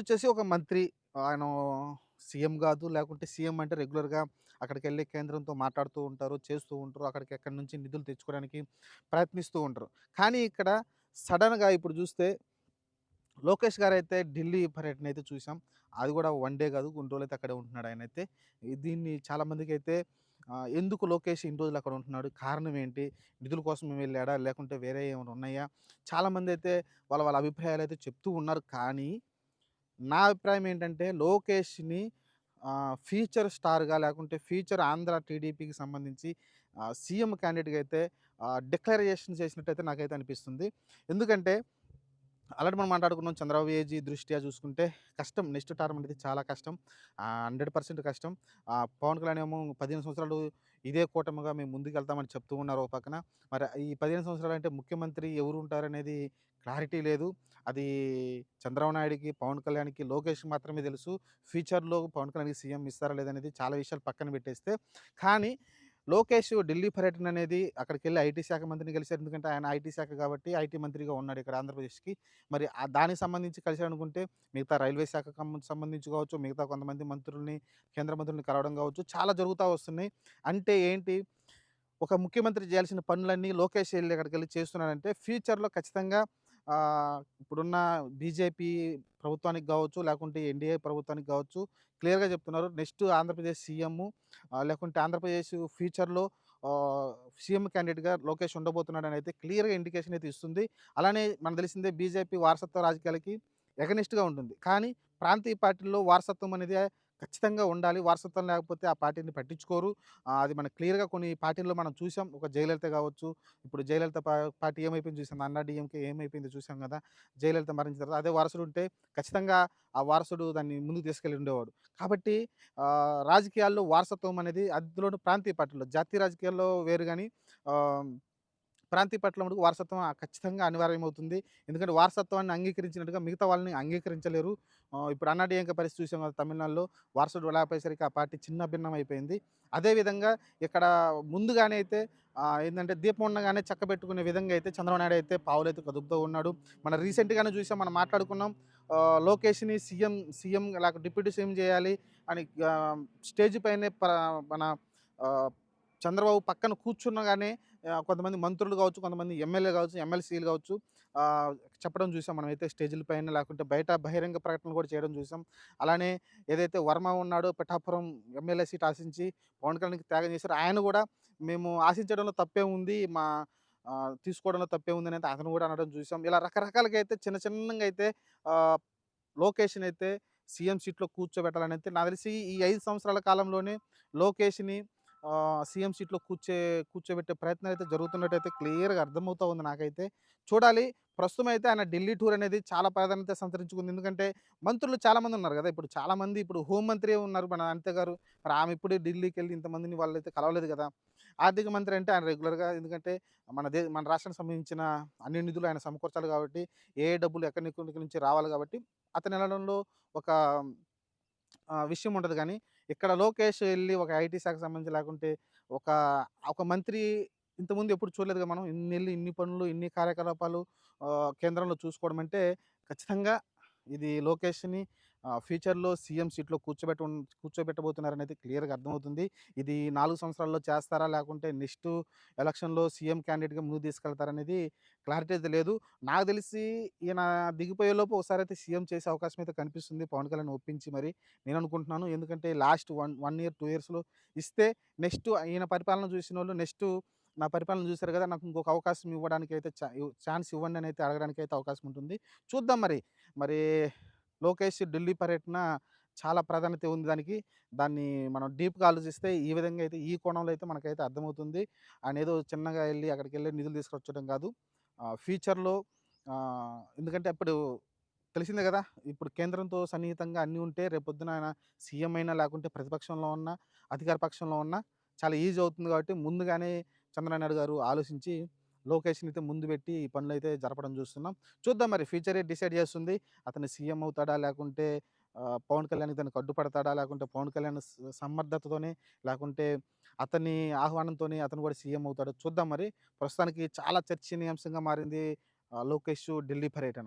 వచ్చేసి ఒక మంత్రి. ఆయన సీఎం గాదు, లేకుంటే సీఎం అంటే రెగ్యులర్‌గా అక్కడికెళ్ళి కేంద్రంతో మాట్లాడుతూ ఉంటారు, చేస్తూ ఉంటారు. అక్కడికి ఎక్కడి నుంచి నిధులు తెచ్చుకోవడానికి ప్రయత్నిస్తూ ఉంటారు. కానీ ఇక్కడ సడెన్‌గా ఇప్పుడు చూస్తే లోకేష్ గారైతే ఢిల్లీ పర్యటనైతే చూసాం. అది గూడా వన్ డే గాదు, కొన్ని రోజులైతే అక్కడే ఉంటున్నాడు ఆయనైతే. దీన్ని చాలామందికైతే ఎందుకు లోకేష్ ఇన్ని రోజులు అక్కడ ఉంటున్నాడు? కారణం ఏంటి? నిధుల కోసం వెళ్ళాడా? లేకుంటే వేరే ఏమైనా ఉన్నాయా? చాలామందైతే వాళ్ళ వాళ్ళ అభిప్రాయాలైతే చెప్తూ ఉన్నారు. కానీ నా అభిప్రాయం ఏంటంటే లోకేష్‌ని ఫ్యూచర్ స్టార్‌గా లేకుంటే ఫ్యూచర్ ఆంధ్ర టీడీపీకి సంబంధించి సీఎం క్యాండిడేట్‌గా అయితే డిక్లరేషన్ చేసినట్టయితే నాకైతే అనిపిస్తుంది. ఎందుకంటే ఆల్రెడీ మనం మాట్లాడుకున్నాం చంద్రబాబు ఏజీ దృష్ట్యా చూసుకుంటే కష్టం. నెక్స్ట్ టర్మ్ అనేది చాలా కష్టం. 100% కష్టం. పవన్ కళ్యాణ్ ఏమో 15 సంవత్సరాలు ఇదే కూటమిగా మేము ముందుకెళ్తామని చెప్తూ ఉన్నారు ఒక పక్కన. మరి ఈ 15 సంవత్సరాలంటే ముఖ్యమంత్రి ఎవరు ఉంటారనేది క్లారిటీ లేదు. అది చంద్రబాబు నాయుడుకి, పవన్ కళ్యాణ్‌కి, లోకేష్‌కి మాత్రమే తెలుసు. ఫ్యూచర్‌లో పవన్ కళ్యాణ్‌కి సీఎం ఇస్తారా లేదనేది చాలా విషయాలు పక్కన పెట్టేస్తే. కానీ లోకేష్ ఢిల్లీ పర్యటన అనేది అక్కడికెళ్ళి ఐటీ శాఖ మంత్రిని కలిసారు. ఎందుకంటే ఆయన ఐటీ శాఖ కాబట్టి ఐటీ మంత్రిగా ఉన్నాడు ఇక్కడ ఆంధ్రప్రదేశ్‌కి. మరి దానికి సంబంధించి కలిసాడనుకుంటే మిగతా రైల్వే శాఖకు సంబంధించి కావచ్చు, మిగతా కొంతమంది మంత్రుల్ని, కేంద్ర మంత్రుల్ని కలవడం కావచ్చు, చాలా జరుగుతా వస్తున్నాయి. అంటే ఏంటి? ఒక ముఖ్యమంత్రి చేయాల్సిన పనులన్నీ లోకేష్ ఎళ్లి అక్కడికెళ్ళి చేస్తున్నాడంటే ఫ్యూచర్‌లో ఖచ్చితంగా ఇప్పుడున్న బీజేపీ ప్రభుత్వానికి గావచ్చు, లేకుంటే ఎన్‌డీఏ ప్రభుత్వానికి గావచ్చు, క్లియర్‌గా చెప్తున్నారు. నెక్స్ట్ ఆంధ్రప్రదేశ్ సీఎమ్ము లేకుంటే ఆంధ్రప్రదేశ్ ఫ్యూచర్‌లో ఆహ్, సీఎం క్యాండిడేట్‌గా లోకేష్ ఉండబోతున్నాడనైతే క్లియర్‌గా ఇండికేషన్ అయితే ఇస్తుంది. అలానే మనకు తెలిసిందే బీజేపీ వారసత్వ రాజకీయాలకి ఎగనెస్ట్‌గా ఉంటుంది. కానీ ప్రాంతీయ పార్టీల్లో వారసత్వం అనేది ఖచ్చితంగా ఉండాలి. వారసత్వం లేకపోతే ఆ పార్టీని పట్టించుకోరు. అది మనకు క్లియర్‌గా కొన్ని పార్టీల్లో మనం చూసాం. ఒక జయలలిత గావచ్చు, ఇప్పుడు జయలలిత పార్టీ ఏమైపోయిందో చూసాం. అన్నా డీఎంకే ఏమైపోయిందో చూసాం గదా! జయలలిత మరణించిన తర్వాత అదే వారసుడు ఉంటే ఖచ్చితంగా ఆ వారసుడు దాన్ని ముందుకు తీసుకెళ్ళి ఉండేవాడు. కాబట్టి రాజకీయాల్లో వారసత్వం అనేది అందులోను ప్రాంతీయ పార్టీల్లో, జాతీయ రాజకీయాల్లో వేరు గాని ఆహ్ ప్రాంతీయ పట్ల మటుకు వారసత్వం ఖచ్చితంగా అనివార్యమవుతుంది. ఎందుకంటే వారసత్వాన్ని అంగీకరించినట్టుగా మిగతా వాళ్ళని అంగీకరించలేరు. ఇప్పుడు అన్నాడీఎంకే పరిస్థితి చూసాం కదా! తమిళనాడులో వారసుడు లేకపోయేసరికి ఆ పార్టీ చిన్నాభిన్నమైపోయింది. అదేవిధంగా ఇక్కడ ముందుగానే అయితే ఏందంటే దీపం ఉండగానే చక్కబెట్టుకునే విధంగా అయితే చంద్రబాబు నాయుడు అయితే పావులైతే కదుపుతూ ఉన్నాడు. మనం రీసెంట్‌గానే చూసాం, మనం మాట్లాడుకున్నాం. లోకేష్‌ని సీఎం లేక డిప్యూటీ సీఎం చేయాలి అని స్టేజ్ పైనే మన ఆహ్, చంద్రబాబు పక్కన కూర్చునగానే కొంతమంది మంత్రులు కావచ్చు, కొంతమంది ఎమ్మెల్యే కావచ్చు, ఎమ్మెల్సీలు కావచ్చు ఆహ్, చెప్పడం చూసాం మనమైతే స్టేజ్‌ల పైన లేకుంటే బయట బహిరంగ ప్రకటనలు కూడా చేయడం చూసాం. అలానే ఏదైతే వర్మ ఉన్నాడో పిఠాపురం ఎమ్మెల్యే సీట్ ఆశించి పవన్ కళ్యాణ్‌కి త్యాగం చేశారో ఆయన కూడా మేము ఆశించడంలో తప్పేముంది, తీసుకోవడంలో తప్పేముందనైతే అతను కూడా అనడం చూసాం. ఇలా రకరకాలుగా అయితే చిన్న చిన్నంగా అయితే ఆహ్, లోకేష్‌నైతే సీఎం సీట్‌లో కూర్చోబెట్టాలనైతే నాకు తెలిసి ఈ 5 సంవత్సరాల కాలంలోనే లోకేష్‌ని సీఎం సీట్‌లో కూర్చోబెట్టే ప్రయత్నాలైతే జరుగుతున్నట్టయితే క్లియర్‌గా అర్థమవుతా ఉంది నాకైతే. చూడాలి. ప్రస్తుతం అయితే ఆయన ఢిల్లీ టూర్ అనేది చాలా ప్రాధాన్యత సంతరించుకుంది. ఎందుకంటే మంత్రులు చాలామంది ఉన్నారు గదా! ఇప్పుడు చాలామంది ఇప్పుడు హోంమంత్రి ఉన్నారు మన అనిత గారు. మరి ఆమె ఇప్పుడే ఢిల్లీకెళ్ళి ఇంతమందిని వాళ్ళైతే కలవలేదు గదా! ఆర్థిక మంత్రి అంటే ఆయన రెగ్యులర్‌గా, ఎందుకంటే మన రాష్ట్రానికి సంబంధించిన అన్ని నిధులు ఆయన సమకూర్చాలి గాబట్టి, ఏ డబ్బులు ఎక్కడి నుంచి రావాలి గాబట్టి, అతను ఎళ్ళడంలో ఒక విషయం ఉంటది గానీ, ఇక్కడ లోకేష్ ఎళ్లి ఒక ఐటీ శాఖకు సంబంధించి లేకుంటే ఒక, ఒక మంత్రి ఇంతకుముందు ఎప్పుడు చూడలేదుగా మనం. ఇన్నెళ్లి ఇన్ని పనులు, ఇన్ని కార్యకలాపాలు కేంద్రంలో చూసుకోవడం అంటే ఖచ్చితంగా ఇది లోకేష్‌ని ఫ్యూచర్‌లో సీఎం సీట్‌లో కూర్చోబెట్టబోతున్నారనేది క్లియర్‌గా అర్థమవుతుంది. ఇది 4 సంవత్సరాల్లో చేస్తారా? లేకుంటే నెక్స్ట్ ఎలక్షన్‌లో సీఎం క్యాండిడేట్‌గా ముందుకు తీసుకెళ్తారనేది క్లారిటీ అయితే లేదు. నాకు తెలిసి ఈయన దిగిపోయేలోపు ఒకసారైతే సీఎం చేసే అవకాశం అయితే కనిపిస్తుంది, పవన్ కళ్యాణ్‌ని ఒప్పించి మరి. నేననుకుంటున్నాను. ఎందుకంటే లాస్ట్ 1 ఇయర్, 2 ఇయర్స్‌లో ఇస్తే నెక్స్ట్ ఈయన పరిపాలన చూసినోళ్ళు నెక్స్ట్ నా పరిపాలన చూసారు కదా! నాకు ఇంకొక అవకాశం ఇవ్వడానికైతే ఛాన్స్ ఇవ్వండి అని అయితే అడగడానికైతే అవకాశం ఉంటుంది. చూద్దాం మరి. మరి లోకేష్ ఢిల్లీ పర్యటన చాలా ప్రాధాన్యత ఉంది దానికి. దాన్ని మనం డీప్‌గా ఆలోచిస్తే ఈ విధంగా అయితే ఈ కోణంలో అయితే మనకైతే అర్థమవుతుంది. ఆయనేదో చిన్నగా ఎళ్లి అక్కడికెళ్ళి నిధులు తీసుకొచ్చడం కాదు. ఫ్యూచర్‌లో ఎందుకంటే అప్పుడు తెలిసిందే గదా! ఇప్పుడు కేంద్రంతో సన్నిహితంగా అన్నీ ఉంటే రేపొద్దున ఆయన సీఎం అయినా, లేకుంటే ప్రతిపక్షంలో ఉన్నా, అధికార పక్షంలో ఉన్నా చాలా ఈజీ అవుతుంది గాబట్టి ముందుగానే చంద్రబాబు నాయుడు గారు ఆలోచించి లోకేష్‌నైతే ముందు పెట్టి ఈ పనులైతే జరపడం చూస్తున్నాం. చూద్దాం మరి, ఫ్యూచరే డిసైడ్ చేస్తుంది. అతను సీఎం అవుతాడా? లేకుంటే పవన్ కళ్యాణ్‌కి దానికి అడ్డుపడతాడా? లేకుంటే పవన్ కళ్యాణ్ సమర్థతతోనే, లేకుంటే అతని ఆహ్వానంతోనే అతను కూడా సీఎం అవుతాడో చూద్దాం మరి. ప్రస్తుతానికి చాలా చర్చనీయాంశంగా మారింది లోకేష్ ఢిల్లీ పర్యటన.